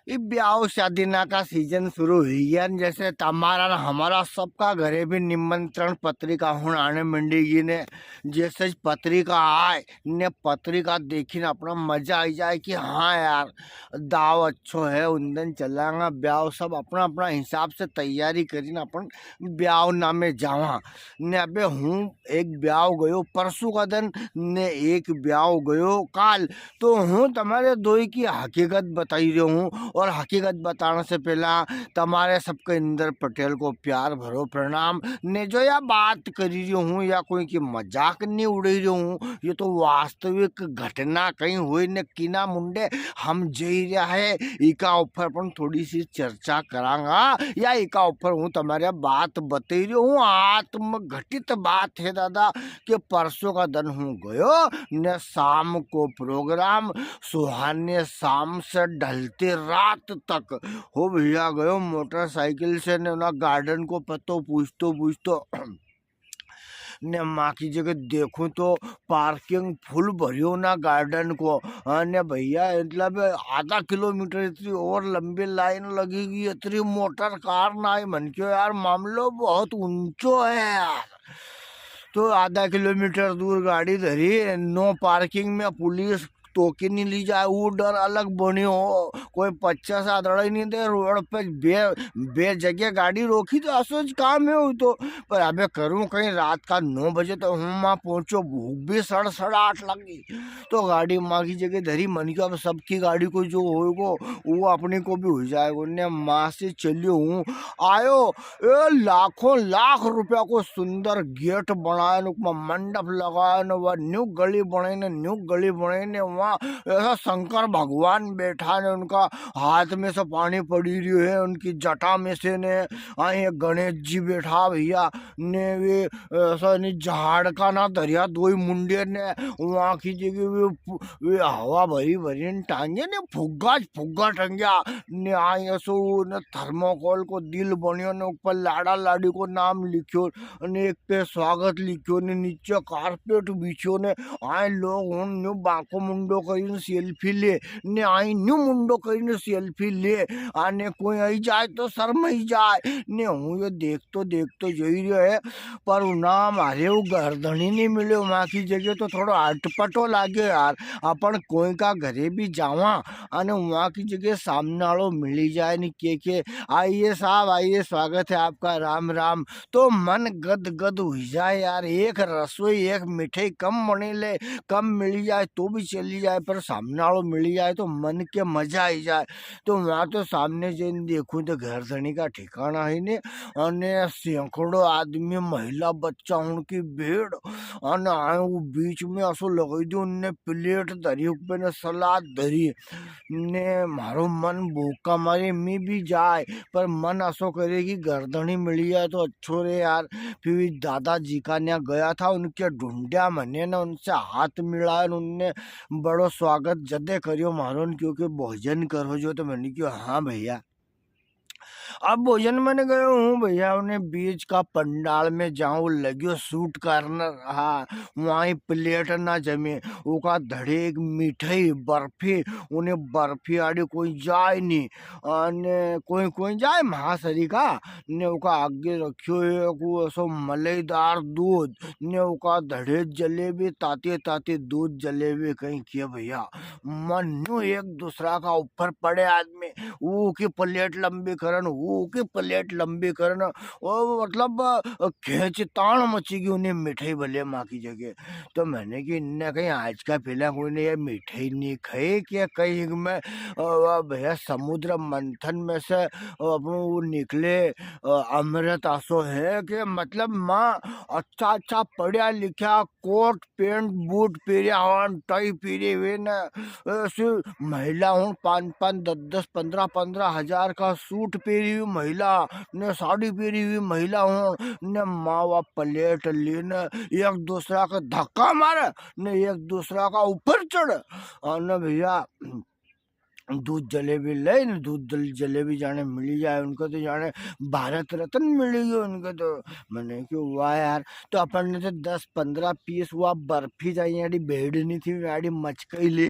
ये ब्याह शादी ना का सीजन शुरू हुई है न, जैसे तमारा न हमारा सबका घरे भी निमंत्रण पत्रिका हूँ आने मंडी ने जैसे पत्रिका आए ने पत्रिका देखी ना अपना मजा आई जाए कि हाँ यार दाव अच्छो है उन चलांगा ब्याह सब अपना अपना हिसाब से तैयारी करी ना अपन ब्याह नामे जावा ने अबे हूँ एक ब्याह गयो परसों का दिन ने एक ब्याह गयो काल तो हूँ तुम्हारे दो की हकीकत बताई रही हूँ और हकीकत बताने से पहला तुम्हारे सबके इंदर पटेल को प्यार भरो प्रणाम ने जो या बात करी रही हूँ या कोई की मजाक नहीं उड़ी रही हूँ ये तो वास्तविक घटना कहीं हुई ने किना मुंडे हम जी रहा है इका ऊपर अपन थोड़ी सी चर्चा करांगा या इका ऊपर हूँ तुम्हारे बात बता रही हूँ आत्मघटित बात है दादा कि परसों का दिन हूँ गयो ने शाम को प्रोग्राम सुहाने शाम से ढलती रात तक हो भैया गयो मोटरसाइकिल से ने ना गार्डन को पतो पूछतो ने माँ की जगह देखूं तो पार्किंग फुल भरियो ना गार्डन को ने भैया मतलब आधा किलोमीटर इतनी और लंबी लाइन लगेगी इतनी मोटर कार ना आई मन क्यों यार मामलो बहुत ऊंचो है यार तो आधा किलोमीटर दूर गाड़ी धरी नो पार्किंग में पुलिस टोके नहीं ली जाए वो डर अलग बनियो हो कोई 50 आदड़ा ही नहीं दे रोड पे बे जगह गाड़ी रोकी तो असोज काम है वो तो पर अबे करूँ कहीं रात का 9 बजे तो हूँ माँ पहुँचो भूख भी 8:30 लगी तो गाड़ी माँ की जगह धरी मन की अब सबकी गाड़ी को जो होगा वो अपने को भी हो जाएगा ने माँ से चलियो हूँ आयो ए लाखों लाख रुपया को सुंदर गेट बनाए मंडप लगाए न वह न्यू गली बनाए न न्यू गली बनाए ने वहाँ ऐसा शंकर भगवान बैठा ने उनका हाथ में से पानी पड़ी रही है उनकी जटा में से ने आए गणेश जी बैठा भैया ने वे ऐसा नहीं झाड़ का ना दरिया दो ही मुंडे ने वहाँ की जगह वे हवा भरी भरी टांगे ने फुग्गा फुग्गा टंगिया ने आए ऐसो ने थर्मोकोल को दिल बनियो ने ऊपर लाड़ा लाड़ी को नाम लिखियो ने एक पे स्वागत लिखियो ने नीचे कारपेट बिछियो ने आए लोग उन न्यू बाको मुंडो करीने सेल्फी ले ने आई न्यू मुंडो करीने सेल्फी ले आने कोई आई जाए तो शर्म ही जाए ने हूँ ये देख तो जई है पर नाम अरे वो गर्दनी नहीं मिले वहाँ की जगह तो थोड़ा अटपटो लागे यार अपन कोई का घरे भी जावा आने वहाँ की जगह सामने वालों मिली जाए नहीं के आइए साहब आइए स्वागत है आपका राम राम तो मन गद गद हो जाए यार एक रसोई एक मिठाई कम बने ले कम मिली जाए तो भी चली जाए पर सामने वालों मिली जाए तो मन के मजा आई जाए तो वहाँ तो सामने जैन देखूँ तो घर धनी का ठिकाना है ने अने सैकड़ों आदमी महिला बच्चा उनकी भीड़ अने आए वो बीच में असो लगाई दी उनने प्लेट धरी ऊपर ने सलाद धरी ने मारो मन भूखा मारे मी भी जाए पर मन असो करे कि गर्दनी मिली जाए तो अच्छो रे यार फिर दादाजी का ने गया था उनके ढूंढिया मने ने उनसे हाथ मिलाया उनने बड़ो स्वागत जदे करियो मारो क्योंकि भोजन करो जो तो मैंने क्यों हाँ भैया अब भोजन मैंने गयो हूँ भैया उन्हें बीच का पंडाल में जाऊँ लगियो शूट करना हाँ वहीं प्लेट ना जमे उका धड़े एक मिठाई बर्फी उन्हें बर्फी आड़ी कोई जाए नहीं ने कोई कोई जाए महासरी का ने उका आगे रखियो एक ऐसो मलाईदार दूध ने उका धड़े जलेबी ताते ताते दूध जलेबी कहीं किया भैया मन एक दूसरा का ऊपर पड़े आदमी वो की प्लेट लंबी करन वो की प्लेट लंबी करन वो मतलब खींचतान मची गई उन्हें मिठाई भले माँ की जगह तो मैंने कि इनने कहीं आज का पहला कोई ने ये मिठाई नहीं खाई क्या कहीं में भैया समुद्र मंथन में से अपन वो निकले अमृत आसो है कि मतलब माँ अच्छा अच्छा पढ़िया लिखा कोट पेंट बूट पीरिया हवन टाई पीरे हुए न ऐसे महिला हूँ 5-5 10-10 15-15 हजार का सूट पहरी हुई महिला ने साड़ी पहरी हुई महिला हूँ ने मावा प्लेट लेने एक दूसरा का धक्का मारे ने एक दूसरा का ऊपर चढ़ और न भैया दूध जलेबी ले न दूध जलेबी जाने मिली जाए उनको तो जाने भारत रत्न मिलेगी उनको तो मैंने क्यों हुआ यार तो अपन ने तो 10-15 पीस हुआ बर्फी जाए यारी भेड़ नहीं थी यारी मचकई ले